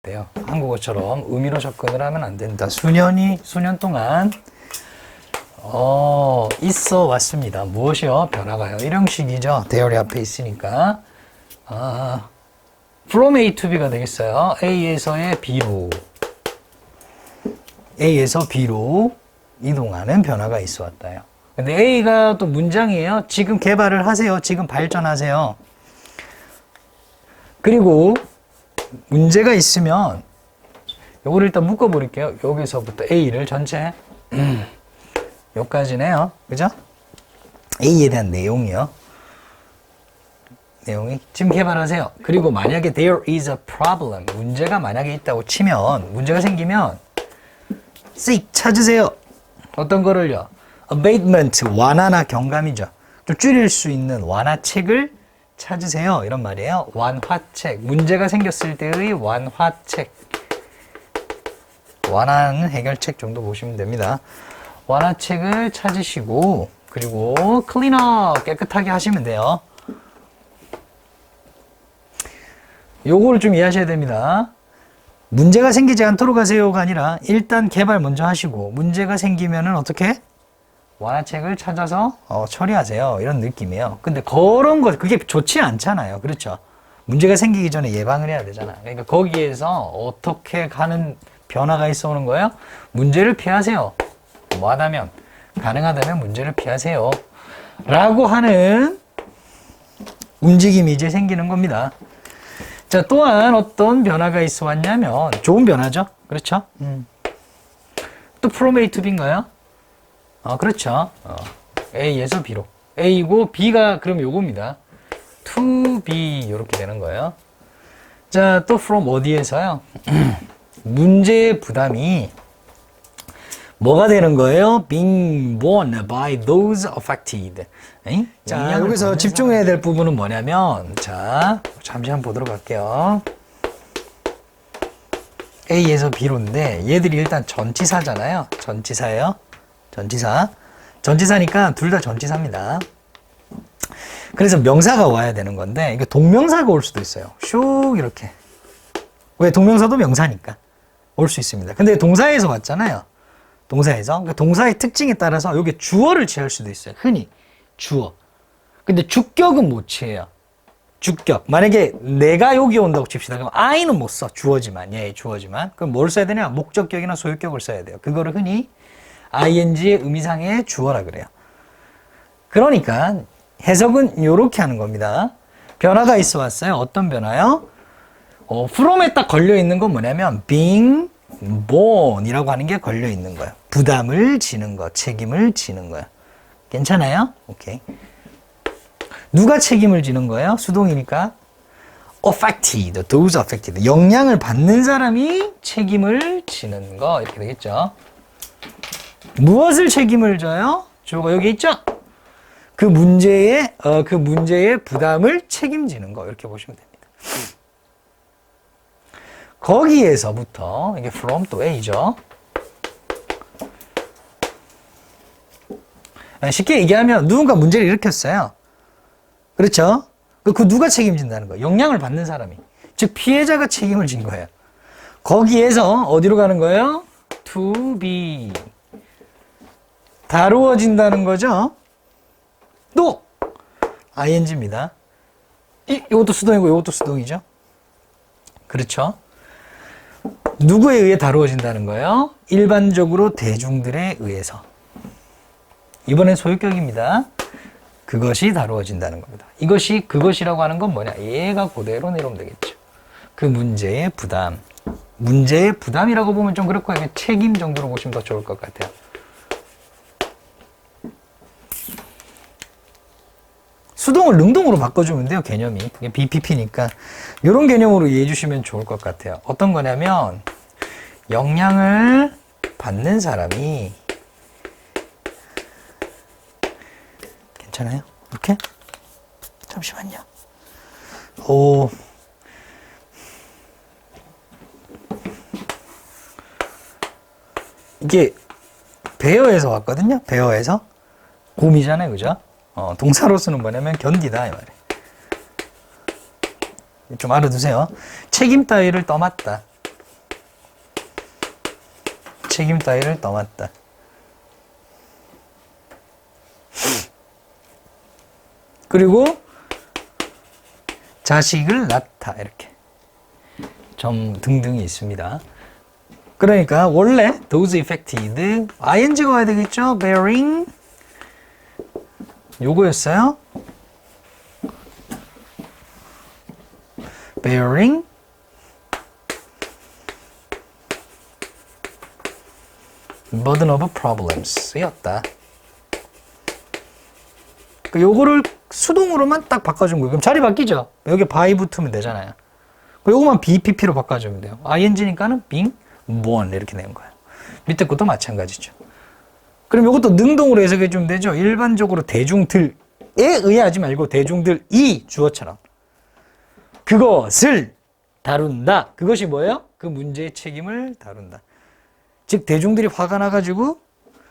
있대요. 한국어처럼 의미로 접근을 하면 안 된다. 수년 동안 있어 왔습니다. 무엇이요? 변화가요. 이런 식이죠. 대열이 앞에 있으니까. from A to B가 되겠어요. A에서의 B로. A에서 B로 이동하는 변화가 있어 왔다요. 근데 A가 또 문장이에요. 지금 개발을 하세요. 지금 발전하세요. 그리고 문제가 있으면 요거를 일단 묶어버릴게요. 여기서부터 A를 전체 여기까지네요. 그죠? A에 대한 내용이요. 내용이 지금 개발하세요. 그리고 만약에 there is a problem, 문제가 만약에 있다고 치면, 문제가 생기면 seek, 찾으세요. 어떤 거를요? abatement, 완화나 경감이죠. 좀 줄일 수 있는 완화책을 찾으세요. 이런 말이에요. 완화책, 문제가 생겼을 때의 완화책. 완화하는 해결책 정도 보시면 됩니다. 완화책을 찾으시고, 그리고 클린업, 깨끗하게 하시면 돼요. 요거를 좀 이해하셔야 됩니다. 문제가 생기지 않도록 하세요가 아니라 일단 개발 먼저 하시고 문제가 생기면은 어떻게? 완화책을 찾아서 처리하세요. 이런 느낌이에요. 근데 그런 거 그게 좋지 않잖아요. 그렇죠? 문제가 생기기 전에 예방을 해야 되잖아. 그러니까 거기에서 어떻게 가는 변화가 있어 오는 거예요? 문제를 피하세요. 뭐하다면 가능하다면 문제를 피하세요. 라고 하는 움직임이 이제 생기는 겁니다. 자, 또한 어떤 변화가 있어 왔냐면 좋은 변화죠. 그렇죠? 또 from A to B인가요? 그렇죠. A에서 B로. A고 B가 그럼 요겁니다. to B 이렇게 되는 거예요. 자, 또 from 어디에서요? 문제의 부담이 뭐가 되는 거예요? being borne by those affected. 자, 여기서 집중해야 될 부분은 뭐냐면, 자, 잠시 한번 보도록 할게요. A에서 B로인데, 얘들이 일단 전치사잖아요. 전치사예요. 전치사. 전치사니까 둘 다 전치사입니다. 그래서 명사가 와야 되는 건데, 이게 동명사가 올 수도 있어요. 슉, 이렇게. 왜? 동명사도 명사니까. 올 수 있습니다. 근데 동사에서 왔잖아요. 동사에서. 그러니까 동사의 특징에 따라서 여기 주어를 취할 수도 있어요. 흔히. 주어. 근데 주격은 못 취해요. 주격. 만약에 내가 여기 온다고 칩시다. 그럼 I는 못 써. 주어지만. 예, 주어지만. 그럼 뭘 써야 되냐? 목적격이나 소유격을 써야 돼요. 그거를 흔히 ing의 의미상의 주어라 그래요. 그러니까 해석은 이렇게 하는 겁니다. 변화가 있어 왔어요. 어떤 변화요? from에 딱 걸려 있는 건 뭐냐면 being borne 이라고 하는 게 걸려 있는 거예요. 부담을 지는 거, 책임을 지는 거예요. 괜찮아요? 오케이. 누가 책임을 지는 거예요? 수동이니까. affected, those affected. 영향을 받는 사람이 책임을 지는 거. 이렇게 되겠죠. 무엇을 책임을 져요? 주어가 여기 있죠? 그 문제의 부담을 책임지는 거. 이렇게 보시면 됩니다. 거기에서부터, 이게 from 또 A죠. 쉽게 얘기하면 누군가 문제를 일으켰어요. 그렇죠? 그 누가 책임진다는 거예요? 영향을 받는 사람이. 즉 피해자가 책임을 진 거예요. 거기에서 어디로 가는 거예요? to be. 다루어진다는 거죠. 또 ing입니다. 이것도 수동이고 이것도 수동이죠. 그렇죠? 누구에 의해 다루어진다는 거예요? 일반적으로 대중들에 의해서. 이번엔 소유격입니다. 그것이 다루어진다는 겁니다. 이것이 그것이라고 하는 건 뭐냐? 얘가 그대로 내려오면 되겠죠. 그 문제의 부담. 문제의 부담이라고 보면 좀 그렇고 책임 정도로 보시면 더 좋을 것 같아요. 수동을 능동으로 바꿔주면 돼요, 개념이. 이게 BPP니까. 이런 개념으로 이해해 주시면 좋을 것 같아요. 어떤 거냐면, 영향을 받는 사람이, 괜찮아요? 이렇게? 잠시만요. 이게, 베어에서 왔거든요? 베어에서. 곰이잖아요, 그죠? 동사로서는 뭐냐면 견디다 이 말이에요. 좀 알아두세요. 책임 따위를 떠맡다. 책임 따위를 떠맡다. 그리고 자식을 낳다 이렇게 점 등등이 있습니다. 그러니까 원래 those affected ing가 와야 되겠죠? bearing 요거였어요. bearing burden of problems 였다. 요거를 수동으로만 딱 바꿔준 거예요. 그럼 자리 바뀌죠? 여기 by 붙으면 되잖아요. 요거만 BPP로 바꿔주면 돼요. ing니까는 being born 이렇게 되는 거예요. 밑에 것도 마찬가지죠. 그럼 요것도 능동으로 해석해 주면 되죠. 일반적으로 대중들에 의하지 말고 대중들이 주어처럼 그것을 다룬다. 그것이 뭐예요? 그 문제의 책임을 다룬다. 즉 대중들이 화가 나가지고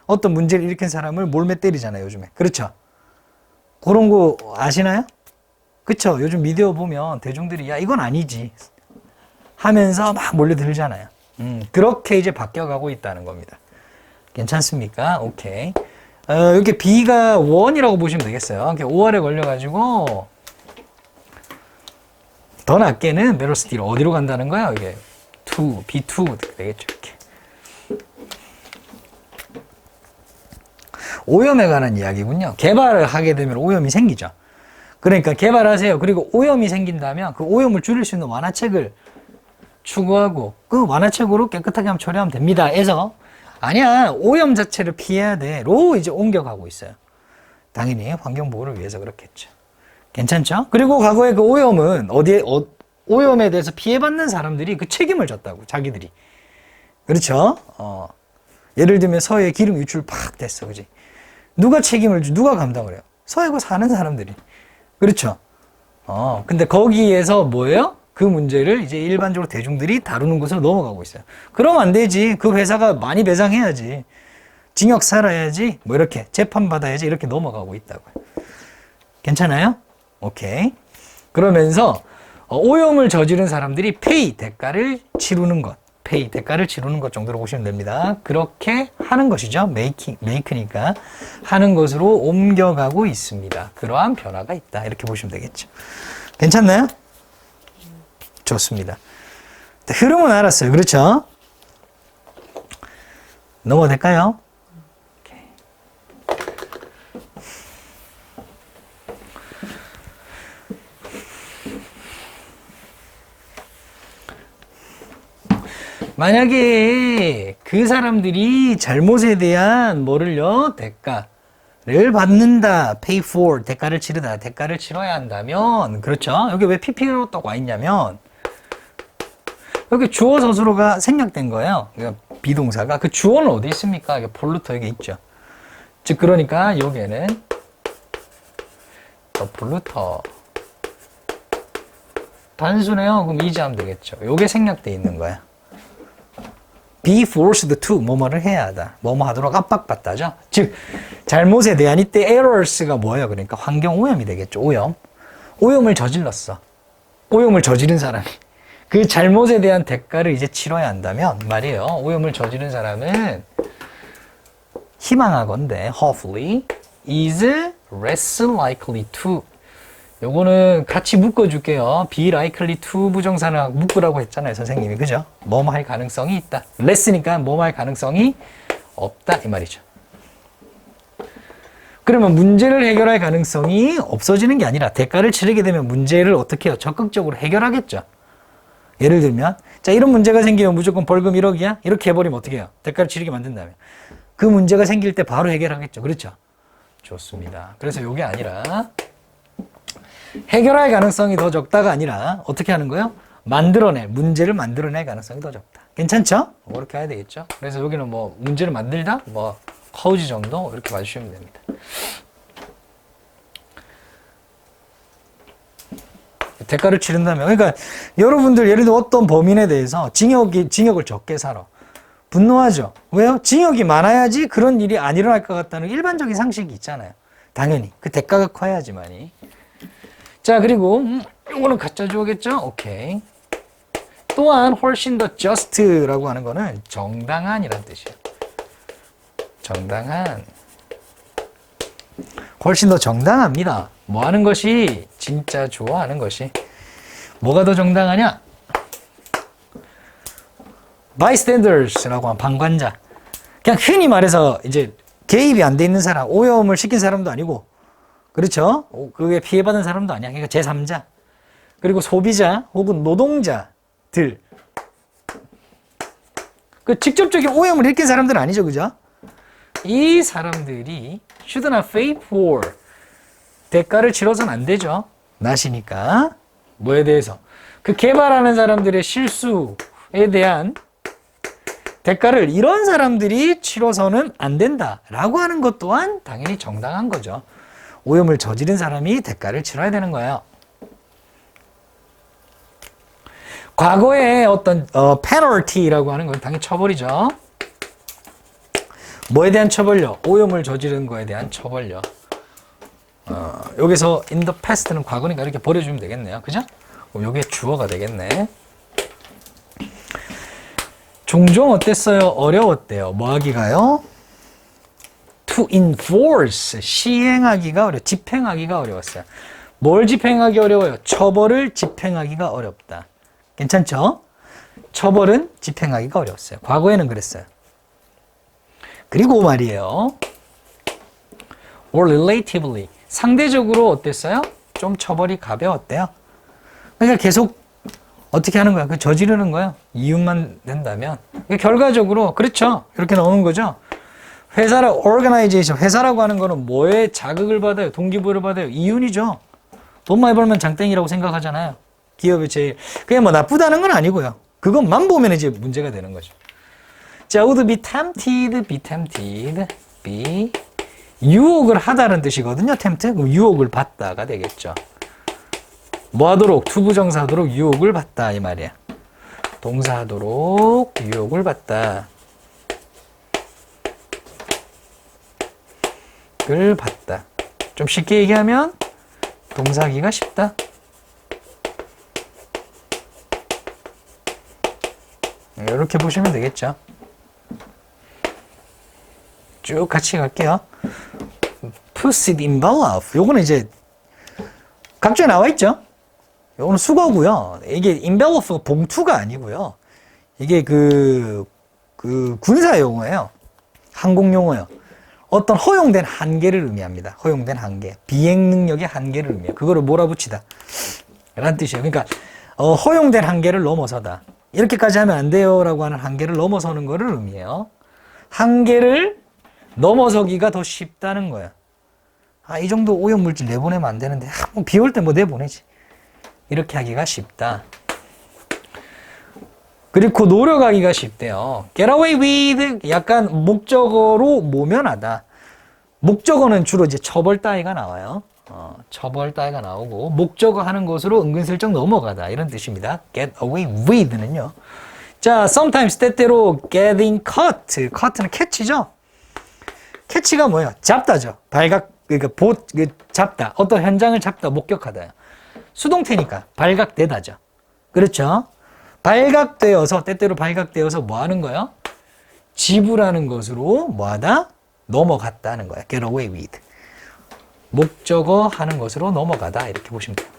어떤 문제를 일으킨 사람을 몰매 때리잖아요. 요즘에. 그렇죠? 그런 거 아시나요? 그쵸? 요즘 미디어 보면 대중들이 야 이건 아니지 하면서 막 몰려들잖아요. 그렇게 이제 바뀌어가고 있다는 겁니다. 괜찮습니까? 오케이. 이렇게 B가 1이라고 보시면 되겠어요. 이렇게 5월에 걸려가지고 더 낮게는 velocity를 어디로 간다는 거야? 이게 2, B2 되겠죠. 이렇게. 오염에 관한 이야기군요. 개발을 하게 되면 오염이 생기죠. 그러니까 개발하세요. 그리고 오염이 생긴다면 그 오염을 줄일 수 있는 완화책을 추구하고 그 완화책으로 깨끗하게 하면 처리하면 됩니다. 해서 아니야 오염 자체를 피해야 돼로 이제 옮겨가고 있어요. 당연히 환경보호를 위해서 그렇겠죠. 괜찮죠? 그리고 과거에 그 오염은 오염에 대해서 피해받는 사람들이 그 책임을 졌다고 자기들이. 그렇죠? 예를 들면 서해에 기름 유출 팍 됐어. 그지? 누가 누가 감당을 해요? 서해고 사는 사람들이. 그렇죠? 근데 거기에서 뭐예요? 그 문제를 이제 일반적으로 대중들이 다루는 곳으로 넘어가고 있어요. 그러면 안 되지. 그 회사가 많이 배상해야지. 징역 살아야지. 뭐 이렇게 재판받아야지. 이렇게 넘어가고 있다고요. 괜찮아요? 오케이. 그러면서 오염을 저지른 사람들이 대가를 치르는 것. 대가를 치르는 것 정도로 보시면 됩니다. 그렇게 하는 것이죠. 메이크니까 하는 것으로 옮겨가고 있습니다. 그러한 변화가 있다. 이렇게 보시면 되겠죠. 괜찮나요? 좋습니다. 흐름은 알았어요. 그렇죠? 넘어도 될까요? 만약에 그 사람들이 잘못에 대한 대가를 받는다. pay for, 대가를 치르다. 대가를 치러야 한다면, 그렇죠? 여기 왜 PP로 딱 와 있냐면, 여기 주어 서술어가 생략된 거예요. 그러니까 비동사가. 그 주어는 어디 있습니까? 이게 폴루터 여기 있죠. 즉, 그러니까 여기에는 폴루터. 단순해요. 그럼 이지하면 되겠죠. 요게 생략돼 있는 거야. be forced to 뭐뭐를 해야 하다. 뭐뭐 하도록 압박받다죠. 즉 잘못에 대한 이때 errors가 뭐예요? 그러니까 환경 오염이 되겠죠. 오염을 저질렀어. 오염을 저지른 사람이 그 잘못에 대한 대가를 이제 치러야 한다면 말이에요. 오염을 저지른 사람은 희망하건대 hopefully is less likely to 요거는 같이 묶어줄게요. be likely to 부정사는 묶으라고 했잖아요. 선생님이. 그죠? 뭐뭐 할 가능성이 있다. less니까 뭐뭐 할 가능성이 없다. 이 말이죠. 그러면 문제를 해결할 가능성이 없어지는 게 아니라 대가를 치르게 되면 문제를 어떻게 해요? 적극적으로 해결하겠죠. 예를 들면 자 이런 문제가 생기면 무조건 벌금 1억이야? 이렇게 해버리면 어떻게 해요? 대가를 치르게 만든다면. 그 문제가 생길 때 바로 해결하겠죠. 그렇죠? 좋습니다. 그래서 요게 아니라 해결할 가능성이 더 적다가 아니라 어떻게 하는 거예요? 문제를 만들어낼 가능성이 더 적다. 괜찮죠? 그렇게 해야 되겠죠? 그래서 여기는 문제를 만들다? cause 정도 이렇게 봐주시면 됩니다. 대가를 치른다면 그러니까 여러분들 예를 들어 어떤 범인에 대해서 징역을 적게 살아. 분노하죠. 왜요? 징역이 많아야지 그런 일이 안 일어날 것 같다는 일반적인 상식이 있잖아요. 당연히. 그 대가가 커야지만이. 자, 그리고 요거는 가짜 주어겠죠? 오케이. 또한 훨씬 더 just라고 하는 거는 정당한이란 뜻이에요. 정당한. 훨씬 더 정당합니다. 뭐 하는 것이 진짜 좋아하는 것이. 뭐가 더 정당하냐? bystanders라고 하는 방관자. 그냥 흔히 말해서 이제 개입이 안 돼 있는 사람, 오염을 시킨 사람도 아니고, 그렇죠? 그게 피해받은 사람도 아니야. 그러니까 제3자. 그리고 소비자 혹은 노동자들. 그 직접적인 오염을 일으킨 사람들은 아니죠, 그죠? 이 사람들이 should not pay for. 대가를 치러서는 안 되죠. 나시니까. 뭐에 대해서? 그 개발하는 사람들의 실수에 대한 대가를 이런 사람들이 치러서는 안 된다라고 하는 것 또한 당연히 정당한 거죠. 오염을 저지른 사람이 대가를 치러야 되는 거예요. 과거에 어떤 penalty라고 하는 건 당연히 처벌이죠. 뭐에 대한 처벌요? 오염을 저지른 거에 대한 처벌요. 여기서 in the past는 과거니까 이렇게 버려주면 되겠네요. 그죠? 여기에 주어가 되겠네. 종종 어땠어요? 어려웠대요. 뭐 하기가요? To enforce. 시행하기가 집행하기가 어려웠어요. 뭘 집행하기 어려워요? 처벌을 집행하기가 어렵다. 괜찮죠? 처벌은 집행하기가 어려웠어요. 과거에는 그랬어요. 그리고 말이에요. or relatively. 상대적으로 어땠어요? 좀 처벌이 가벼웠대요. 그러니까 계속 어떻게 하는 거야? 그 저지르는 거예요. 이윤만 된다면. 결과적으로 그렇죠. 이렇게 나오는 거죠. organization, 회사라고 하는 거는 뭐에 자극을 받아요? 동기부여를 받아요? 이윤이죠. 돈 많이 벌면 장땡이라고 생각하잖아요. 기업이 제일. 그게 뭐 나쁘다는 건 아니고요. 그것만 보면 이제 문제가 되는 거죠. 자, would be tempted, be 유혹을 하다는 뜻이거든요. tempt. 그럼 유혹을 받다가 되겠죠. 뭐 하도록? 투부정사 하도록 유혹을 받다 이 말이야. 동사 하도록 유혹을 받다. 을 받다. 좀 쉽게 얘기하면 동사하기가 쉽다. 이렇게 보시면 되겠죠. 쭉 같이 갈게요. Put it in envelope. 요거는 이제 각주에 나와 있죠. 요거는 수거고요. 이게 envelope가 봉투가 아니고요. 이게 그 군사 용어예요. 항공 용어예요. 어떤 허용된 한계를 의미합니다. 허용된 한계. 비행 능력의 한계를 의미해요. 그거를 몰아붙이다. 라는 뜻이에요. 그러니까 허용된 한계를 넘어서다. 이렇게까지 하면 안 돼요 라고 하는 한계를 넘어서는 거를 의미해요. 한계를 넘어서기가 더 쉽다는 거야. 이 정도 오염물질 내보내면 안 되는데 비 올 때 뭐 내보내지. 이렇게 하기가 쉽다. 그리고 노력하기가 쉽대요. Get away with 약간 목적어로 모면하다. 목적어는 주로 이제 처벌 따위가 나와요. 처벌 따위가 나오고 목적어 하는 것으로 은근슬쩍 넘어가다 이런 뜻입니다. Get away with는요. 자, sometimes 때때로 getting caught. caught는 catch죠. 캐치가 뭐예요? 잡다죠. 그러니까 잡다. 어떤 현장을 잡다, 목격하다. 수동태니까 발각되다죠. 그렇죠? 발각되어서 때때로 발각되어서 뭐 하는 거예요? 지불하는 것으로 뭐하다? 넘어갔다는 거야. Get away with. 목적어 하는 것으로 넘어가다 이렇게 보시면 돼요.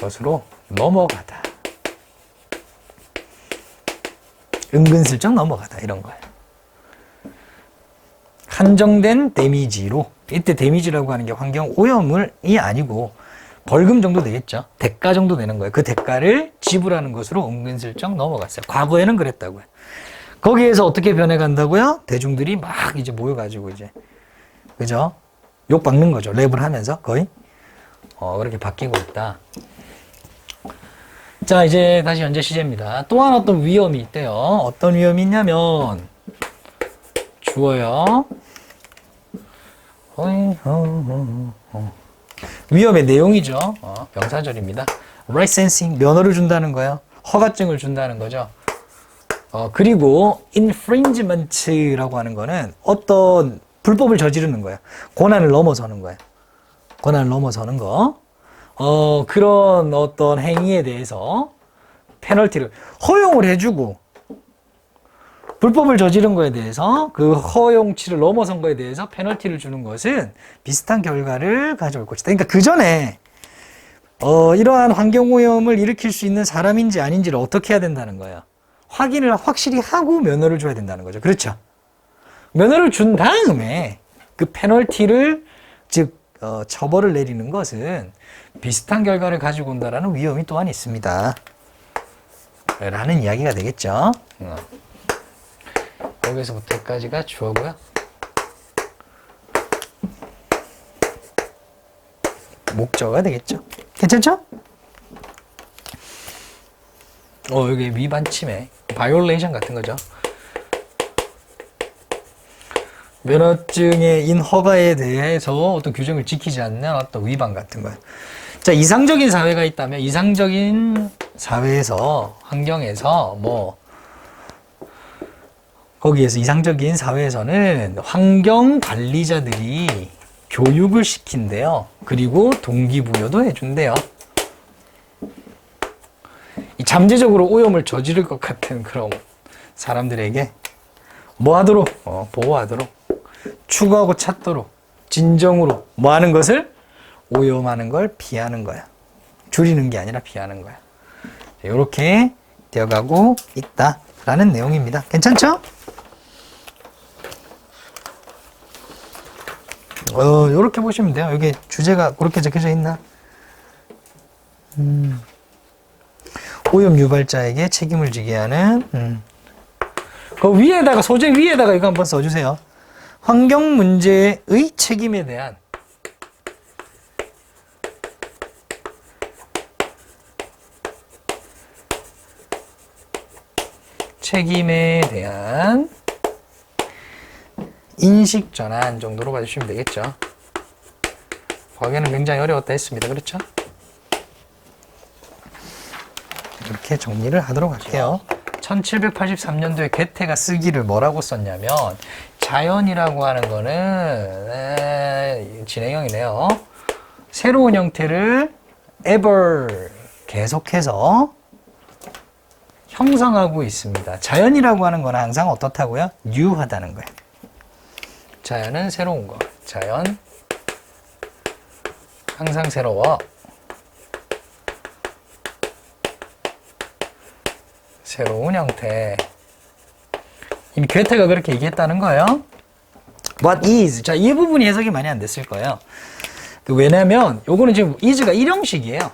것으로 넘어가다. 은근슬쩍 넘어가다 이런 거예요. 한정된 데미지로 이때 데미지라고 하는 게 환경 오염이 아니고 벌금 정도 되겠죠. 대가 정도 되는 거예요. 그 대가를 지불하는 것으로 은근슬쩍 넘어갔어요. 과거에는 그랬다고요. 거기에서 어떻게 변해간다고요? 대중들이 막 이제 모여가지고 이제 그죠? 욕 박는 거죠. 랩을 하면서 거의 그렇게 바뀌고 있다. 자, 이제 다시 현재 시제입니다. 또한 어떤 위험이 있대요. 어떤 위험이 있냐면 주어요. 위험의 내용이죠. 명사절입니다. 라이센싱, 면허를 준다는 거예요. 허가증을 준다는 거죠. 그리고 infringement라고 하는 거는 어떤 불법을 저지르는 거예요. 권한을 넘어서는 거예요. 권한을 넘어서는 거. 그런 어떤 행위에 대해서 페널티를 허용을 해주고 불법을 저지른 거에 대해서 그 허용치를 넘어선 거에 대해서 페널티를 주는 것은 비슷한 결과를 가져올 것이다. 그러니까 그 전에 이러한 환경오염을 일으킬 수 있는 사람인지 아닌지를 어떻게 해야 된다는 거예요. 확인을 확실히 하고 면허를 줘야 된다는 거죠. 그렇죠? 면허를 준 다음에 그 페널티를 즉 처벌을 내리는 것은 비슷한 결과를 가지고 온다는 위험이 또한 있습니다. 라는 이야기가 되겠죠. 여기서부터 여기까지가 주어고요. 목적어가 되겠죠. 괜찮죠? 여기 위반 침해, 바이올레이션 같은 거죠. 면허증의 인허가에 대해서 어떤 규정을 지키지 않는 어떤 위반 같은 거예요. 자, 이상적인 사회가 있다면 이상적인 사회에서, 환경에서 거기에서 이상적인 사회에서는 환경 관리자들이 교육을 시킨대요. 그리고 동기부여도 해준대요. 이 잠재적으로 오염을 저지를 것 같은 그런 사람들에게 뭐 하도록? 보호하도록, 추구하고 찾도록, 진정으로 뭐 하는 것을? 오염하는 걸 피하는 거야. 줄이는 게 아니라 피하는 거야. 이렇게 되어가고 있다라는 내용입니다. 괜찮죠? 이렇게 보시면 돼요. 여기 주제가 그렇게 적혀져 있나? 오염 유발자에게 책임을 지게 하는, 그 위에다가, 소재 위에다가 이거 한번 써주세요. 환경 문제의 책임에 대한 인식 전환 정도로 봐주시면 되겠죠. 과거에는 굉장히 어려웠다 했습니다. 그렇죠? 이렇게 정리를 하도록 할게요. 1783년도에 괴테가 쓰기를 뭐라고 썼냐면, 자연이라고 하는 거는 진행형이네요. 새로운 형태를 ever 계속해서 형성하고 있습니다. 자연이라고 하는 건 항상 어떻다고요? new하다는 거예요. 자연은 새로운 거. 자연 항상 새로워. 새로운 형태. 이미 괴테가 그렇게 얘기했다는 거예요. What is? 자, 이 부분이 해석이 많이 안 됐을 거예요. 왜냐면 요거는 지금 is가 일형식이에요.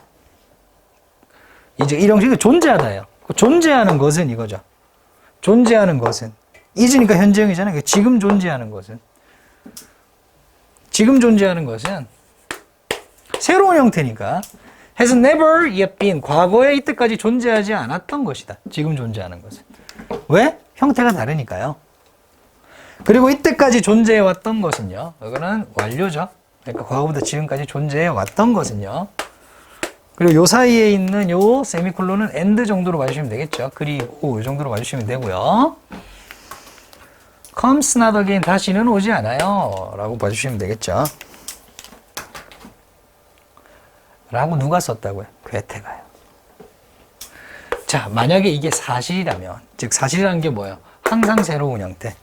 이제 일형식이 존재하다예요. 존재하는 것은 이거죠. 존재하는 것은 is니까 현재형이잖아요. 지금 존재하는 것은 새로운 형태니까 has never yet been, 과거에 이때까지 존재하지 않았던 것이다. 지금 존재하는 것은. 왜? 형태가 다르니까요. 그리고 이때까지 존재해왔던 것은요, 이거는 완료죠. 그러니까 과거부터 지금까지 존재해왔던 것은요, 그리고 요 사이에 있는 요 세미콜론은 end 정도로 봐주시면 되겠죠. 그리고 이 정도로 봐주시면 되고요. comes not again, 다시는 오지 않아요 라고 봐주시면 되겠죠. 라고 누가 썼다고요? 괴테가요. 자, 만약에 이게 사실이라면, 즉 사실이라는 게 뭐예요? 항상 새로운 형태.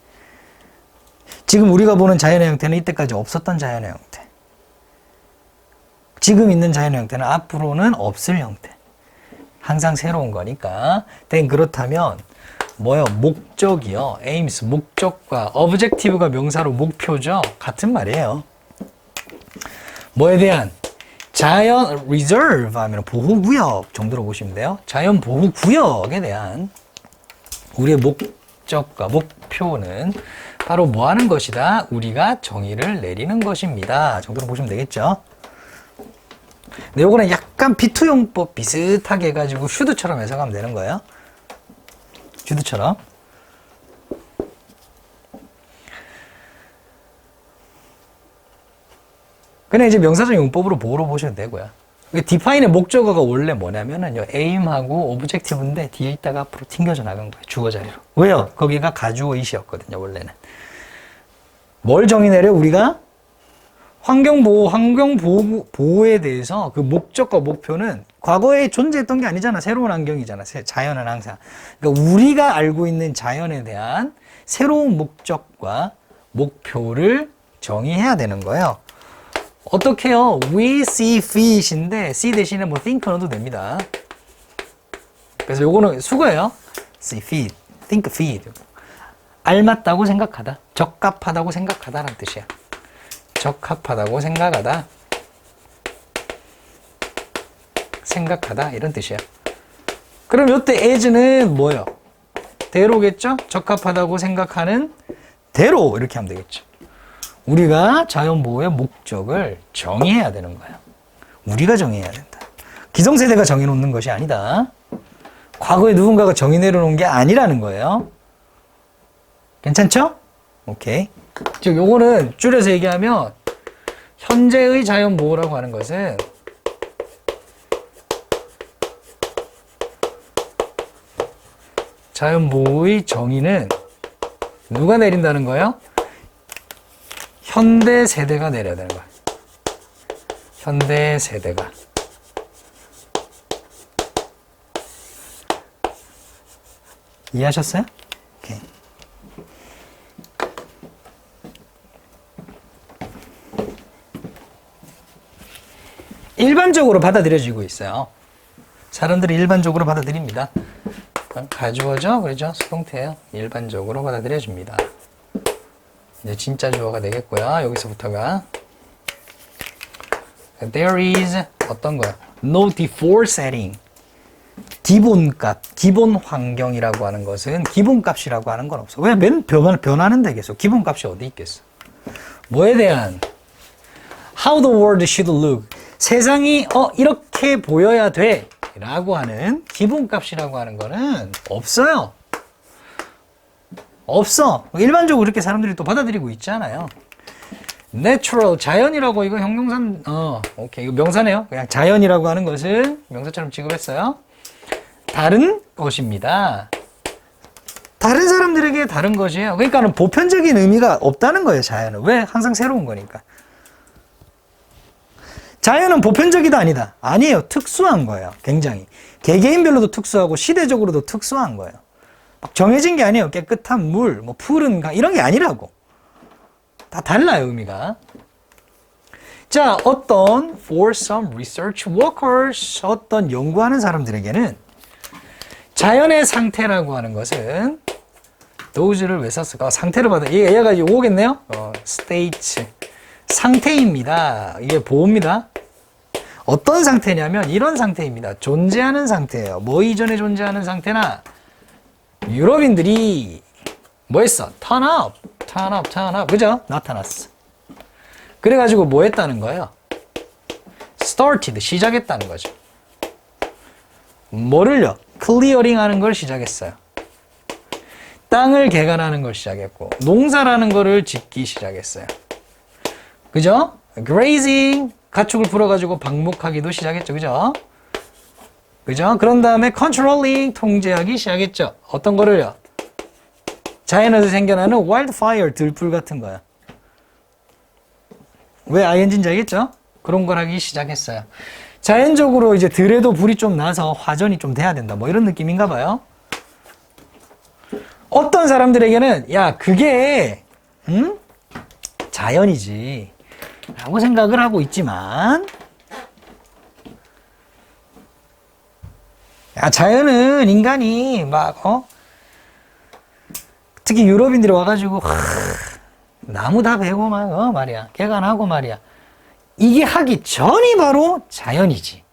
지금 우리가 보는 자연의 형태는 이때까지 없었던 자연의 형태. 지금 있는 자연의 형태는 앞으로는 없을 형태. 항상 새로운 거니까. 그렇다면 뭐예요? 목적이요. aims, 목적과 objective가 명사로 목표죠. 같은 말이에요. 뭐에 대한? 자연 reserve 하면 보호구역 정도로 보시면 돼요. 자연 보호구역에 대한 우리의 목적과 목표는 바로 뭐 하는 것이다? 우리가 정의를 내리는 것입니다. 정도로 보시면 되겠죠. 근데 요거는 약간 비투용법 비슷하게 해가지고 슈드처럼 해석하면 되는 거예요. 슈드처럼. 그냥 이제 명사적 용법으로 보호로 보시면 되고요. define의 목적어가 원래 뭐냐면은요, aim하고 objective인데 뒤에 있다가 앞으로 튕겨져 나간 거예요. 주어 자리로. 왜요? 거기가 가주어 it이었거든요, 원래는. 뭘 정의 내려? 우리가 보호에 대해서 그 목적과 목표는 과거에 존재했던 게 아니잖아. 새로운 환경이잖아. 자연은 항상. 그러니까 우리가 알고 있는 자연에 대한 새로운 목적과 목표를 정의해야 되는 거예요. 어떻게 해요? We see fish인데 see 대신에 뭐 think 넣어도 됩니다. 그래서 요거는 수거예요. see feed, think feed. 알맞다고 생각하다, 적합하다고 생각하다라는 뜻이야. 적합하다고 생각하다, 이런 뜻이야. 그럼 요때 as는 뭐예요? 대로겠죠? 적합하다고 생각하는 대로 이렇게 하면 되겠죠. 우리가 자연보호의 목적을 정의해야 되는 거예요. 우리가 정의해야 된다. 기성세대가 정해놓는 것이 아니다. 과거에 누군가가 정의 내려놓은 게 아니라는 거예요. 괜찮죠? 오케이. 즉 요거는 줄여서 얘기하면 현재의 자연보호라고 하는 것은 자연보호의 정의는 누가 내린다는 거예요? 현대 세대가 내려야 되는 거야. 현대 세대가. 이해하셨어요? 오케이. 일반적으로 받아들여지고 있어요. 사람들이 일반적으로 받아들입니다. 가주어죠? 그렇죠? 수동태예요. 일반적으로 받아들여집니다. 이제 진짜 주어가 되겠고요. 여기서부터가 There is 어떤 거야? No default setting. 기본값, 기본 환경이라고 하는 것은 기본값이라고 하는 건 없어. 왜? 맨 변하는데 계속. 기본값이 어디 있겠어? 뭐에 대한 How the world should look. 세상이 이렇게 보여야 돼 라고 하는 기본값이라고 하는 거는 없어요. 없어. 일반적으로 이렇게 사람들이 또 받아들이고 있잖아요. Natural, 자연이라고 이거 형용사, 오케이. 이거 명사네요. 그냥 자연이라고 하는 것을 명사처럼 취급했어요. 다른 것입니다. 다른 사람들에게 다른 것이에요. 그러니까는 보편적인 의미가 없다는 거예요, 자연은. 왜? 항상 새로운 거니까. 자연은 보편적이다 아니다. 아니에요. 특수한 거예요. 굉장히. 개개인별로도 특수하고 시대적으로도 특수한 거예요. 막 정해진 게 아니에요. 깨끗한 물, 뭐 푸른 강 이런 게 아니라고. 다 달라요, 의미가. 자, 어떤 for some research workers, 어떤 연구하는 사람들에게는 자연의 상태라고 하는 것은 those를 왜 썼을까? 상태를 받아. 얘가 이제 오겠네요. state. 상태입니다. 이게 보호입니다. 어떤 상태냐면 이런 상태입니다. 존재하는 상태예요. 뭐 이전에 존재하는 상태나 유럽인들이 뭐 했어? turn up. 그죠? 나타났어. 그래가지고 뭐 했다는 거예요? started. 시작했다는 거죠. 뭐를요? clearing 하는 걸 시작했어요. 땅을 개간하는 걸 시작했고 농사라는 거를 짓기 시작했어요. 그죠? grazing, 가축을 풀어가지고 방목하기도 시작했죠. 그죠? 그죠? 그런 다음에 controlling, 통제하기 시작했죠. 어떤 거를요? 자연에서 생겨나는 wildfire, 들불 같은 거야. 왜 ing인지 알겠죠? 그런 걸 하기 시작했어요. 자연적으로 이제 들에도 불이 좀 나서 화전이 좀 돼야 된다. 뭐 이런 느낌인가 봐요. 어떤 사람들에게는 야, 그게 자연이지 라고 생각을 하고 있지만 야, 자연은 인간이 막 특히 유럽인들이 와가지고 나무 다 베고 막 말이야 개간하고 말이야 이게 하기 전이 바로 자연이지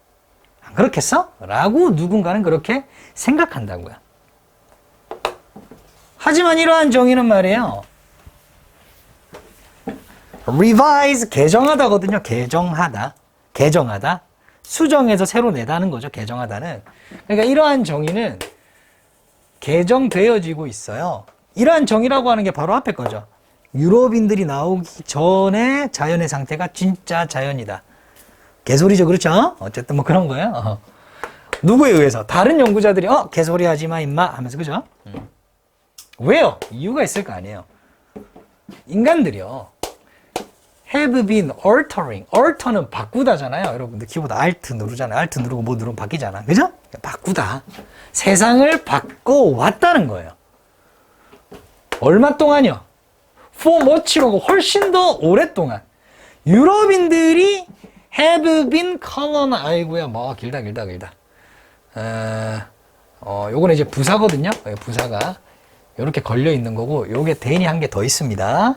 안 그렇겠어? 라고 누군가는 그렇게 생각한다고요. 하지만 이러한 정의는 말이에요 revise, 개정하다거든요. 개정하다. 수정해서 새로 내다는 거죠. 개정하다는. 그러니까 이러한 정의는 개정되어지고 있어요. 이러한 정의라고 하는 게 바로 앞에 거죠. 유럽인들이 나오기 전에 자연의 상태가 진짜 자연이다. 개소리죠. 그렇죠? 어쨌든 뭐 그런 거예요. 누구에 의해서? 다른 연구자들이 개소리 하지 마 임마 하면서 그죠? 왜요? 이유가 있을 거 아니에요. 인간들이요. have been altering. alter는 바꾸다잖아요. 여러분들 키보드 Alt 누르잖아요. Alt 누르고 뭐 누르면 바뀌잖아. 그죠? 바꾸다. 세상을 바꿔왔다는 거예요. 얼마 동안요? For much라고 훨씬 더 오랫동안. 유럽인들이 have been colonized. 아이고야, 뭐 길다. 요거는 이제 부사거든요. 부사가 이렇게 걸려 있는 거고, 요게 대인이 한 개 더 있습니다.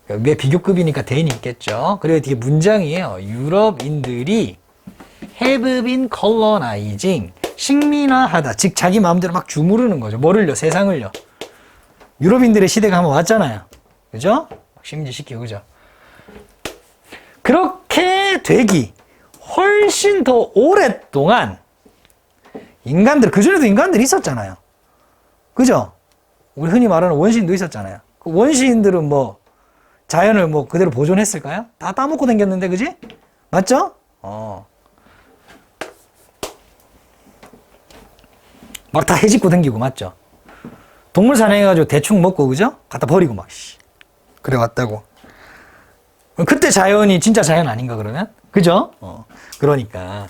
왜 비교급이니까 대인이 있겠죠. 그리고 뒤에 문장이에요. 유럽인들이 have been colonizing. 식민화하다. 즉 자기 마음대로 막 주무르는 거죠. 뭐를요? 세상을요. 유럽인들의 시대가 한번 왔잖아요. 그죠? 식민지시키고, 그죠? 그렇게 되기 훨씬 더 오랫동안 인간들, 그전에도 인간들이 있었잖아요. 그죠? 우리 흔히 말하는 원시인도 있었잖아요. 그 원시인들은 뭐 자연을 뭐 그대로 보존했을까요? 다 따먹고 다녔는데, 그지? 맞죠? 막 다 해집고 다니고, 맞죠? 동물사냥 해가지고 대충 먹고, 그죠? 갖다 버리고 막, 그래 왔다고. 그때 자연이 진짜 자연 아닌가, 그러면? 그죠? 그러니까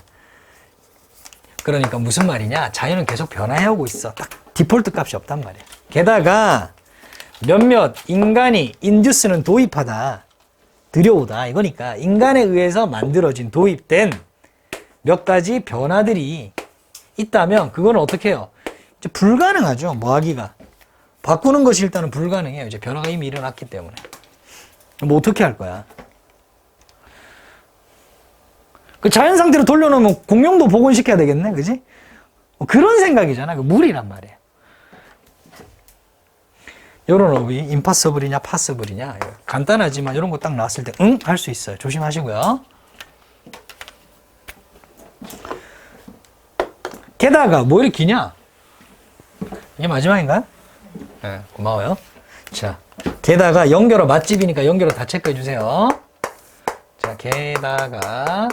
무슨 말이냐? 자연은 계속 변화해오고 있어. 딱 디폴트 값이 없단 말이야. 게다가 몇몇 인간이 인듀스는 도입하다, 들여오다, 이거니까 인간에 의해서 만들어진, 도입된 몇 가지 변화들이 있다면 그거는 어떻게 해요? 이제 불가능하죠. 뭐 하기가. 바꾸는 것이 일단은 불가능해요. 이제 변화가 이미 일어났기 때문에. 뭐 어떻게 할 거야? 그 자연 상태로 돌려놓으면 공룡도 복원시켜야 되겠네, 그지? 뭐 그런 생각이잖아. 그 무리란 말이에요. 요런 업이 임파서블이냐 파서블이냐, 간단하지만 이런 거 딱 나왔을 때 응? 할 수 있어요. 조심하시고요. 게다가 뭐 이렇게 기냐? 이게 마지막인가요? 네, 고마워요. 자, 게다가 연결어 맛집이니까 연결어 다 체크해 주세요. 자, 게다가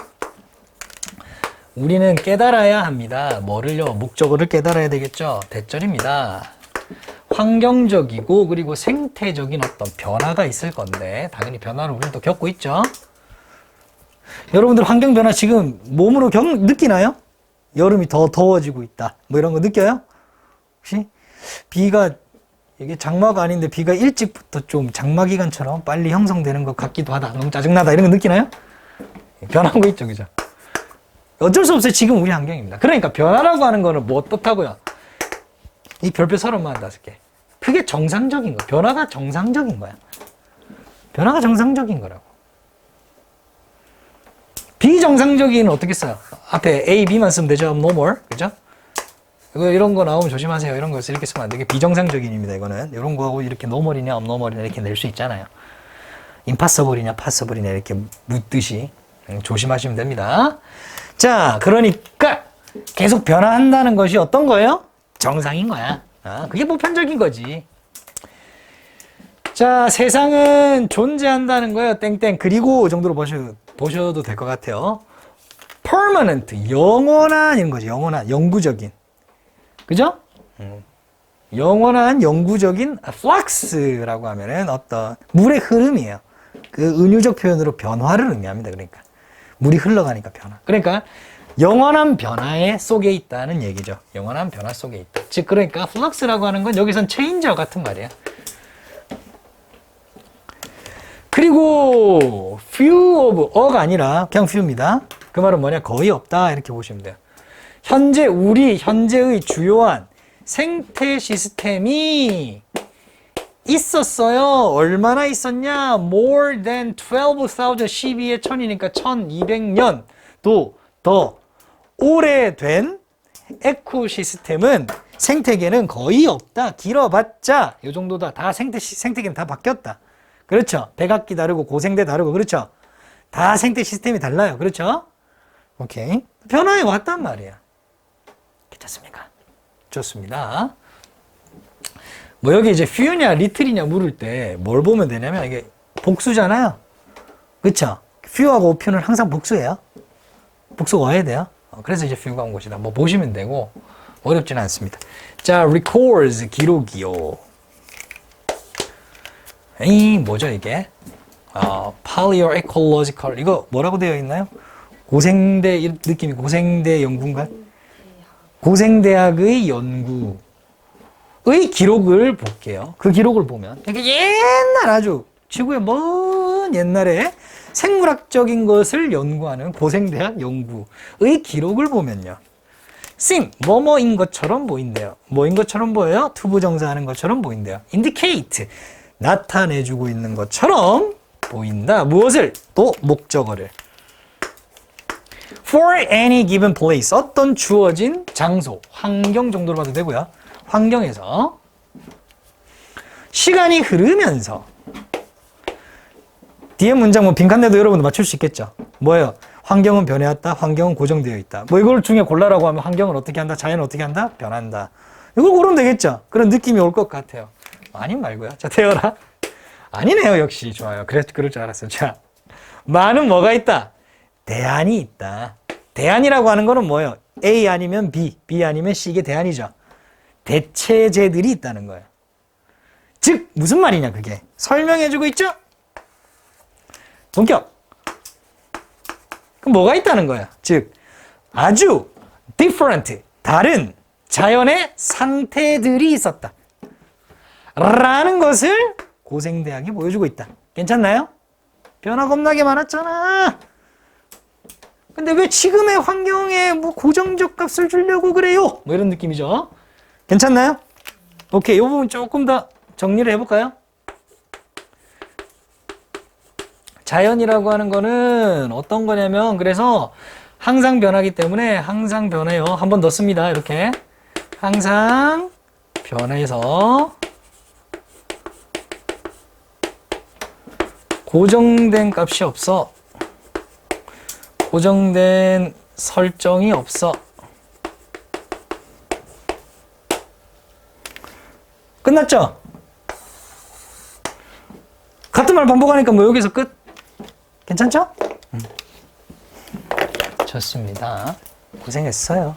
우리는 깨달아야 합니다. 뭐를요? 목적어를 깨달아야 되겠죠? 대절입니다. 환경적이고 그리고 생태적인 어떤 변화가 있을 건데, 당연히 변화를 우리는 또 겪고 있죠. 여러분들 환경 변화 지금 몸으로 느끼나요? 여름이 더 더워지고 있다, 뭐 이런 거 느껴요? 혹시? 비가, 이게 장마가 아닌데 비가 일찍부터 좀 장마 기간처럼 빨리 형성되는 것 같기도 하다, 너무 짜증나다, 이런 거 느끼나요? 변하고 있죠, 그죠? 어쩔 수 없어요. 지금 우리 환경입니다. 그러니까 변화라고 하는 거는 뭐 어떻다고요? 이 별표 35개. 그게 정상적인 거. 변화가 정상적인 거야. 변화가 정상적인 거라고. 비정상적인 어떻게 써요? 앞에 A, B만 쓰면 되죠. abnormal. 그죠? 이런 거 나오면 조심하세요. 이런 거 이렇게 쓰면 안 되게 비정상적인입니다. 이거는. 이런 거하고 이렇게 normal이냐, abnormal이냐 이렇게 낼 수 있잖아요. impossible이냐, possible이냐 이렇게 묻듯이 조심하시면 됩니다. 자, 그러니까 계속 변화한다는 것이 어떤 거예요? 정상인 거야. 그게 보편적인 거지. 자, 세상은 존재한다는 거예요. 땡땡. 그리고 정도로 보셔도 될 것 같아요. permanent, 영원한 이런 거지. 영원한, 영구적인. 그죠? 영원한, 영구적인 flux라고 하면은 어떤 물의 흐름이에요. 그 은유적 표현으로 변화를 의미합니다. 그러니까 물이 흘러가니까 변화. 그러니까 영원한 변화 속에 있다는 얘기죠. 영원한 변화 속에 있다. 즉 그러니까 flux라고 하는 건 여기선 change와 같은 말이에요. 그리고 few of a가 아니라 그냥 few입니다. 그 말은 뭐냐? 거의 없다 이렇게 보시면 돼요. 현재의 주요한 생태 시스템이 있었어요. 얼마나 있었냐? More than 12,000, 12의 1000이니까 1200년도 더 오래된 에코시스템은, 생태계는 거의 없다. 길어봤자 이 정도다. 다 생태계는 다 바뀌었다. 그렇죠? 백악기 다르고 고생대 다르고, 그렇죠? 다 생태 시스템이 달라요. 그렇죠? 오케이. 변화해 왔단 말이야. 괜찮습니까? 좋습니다. 뭐 여기 이제 few냐 little이냐 물을 때 뭘 보면 되냐면 이게 복수잖아요. 그쵸? few하고 few는 항상 복수예요. 복수가 와야 돼요. 그래서 이제 few가 온 것이다. 뭐 보시면 되고 어렵지는 않습니다. 자, records 기록이요. 뭐죠 이게? Paleoecological 이거 뭐라고 되어 있나요? 고생대 이 느낌이 고생대 연구인가요? 고생대학의 연구의 기록을 볼게요. 그 기록을 보면 이게 옛날 아주 지구의 먼 옛날에 생물학적인 것을 연구하는 고생대학 연구의 기록을 보면요. seem 뭐뭐인 것처럼 보인대요. 뭐인 것처럼 보여요? 투부정사하는 것처럼 보인대요. indicate 나타내주고 있는 것처럼 보인다. 무엇을? 또 목적어를. for any given place 어떤 주어진 장소, 환경 정도로 봐도 되고요. 환경에서 시간이 흐르면서 뒤에 문장 뭐 빈칸내도 여러분도 맞출 수 있겠죠. 뭐예요? 환경은 변해왔다. 환경은 고정되어 있다. 뭐 이걸 중에 골라라고 하면 환경은 어떻게 한다. 자연은 어떻게 한다. 변한다. 이걸 고르면 되겠죠. 그런 느낌이 올 것 같아요. 아님 말고요. 자, 태어라. 아니네요. 역시 좋아요. 그럴 줄 알았어요. 자, 많은 뭐가 있다. 대안이 있다. 대안이라고 하는 거는 뭐예요? A 아니면 B, B 아니면 C 이게 대안이죠. 대체제들이 있다는 거예요. 즉 무슨 말이냐 그게. 설명해주고 있죠? 본격. 그럼 뭐가 있다는 거야? 즉 아주 different, 다른 자연의 상태들이 있었다. 라는 것을 고생대학이 보여주고 있다. 괜찮나요? 변화 겁나게 많았잖아. 근데 왜 지금의 환경에 뭐 고정적 값을 주려고 그래요? 뭐 이런 느낌이죠. 괜찮나요? 오케이, 이 부분 조금 더 정리를 해볼까요? 자연이라고 하는 거는 어떤 거냐면 그래서 항상 변하기 때문에 항상 변해요. 한 번 넣습니다. 이렇게 항상 변해서 고정된 값이 없어. 고정된 설정이 없어. 끝났죠? 같은 말 반복하니까 뭐 여기서 끝? 괜찮죠? 좋습니다. 고생했어요.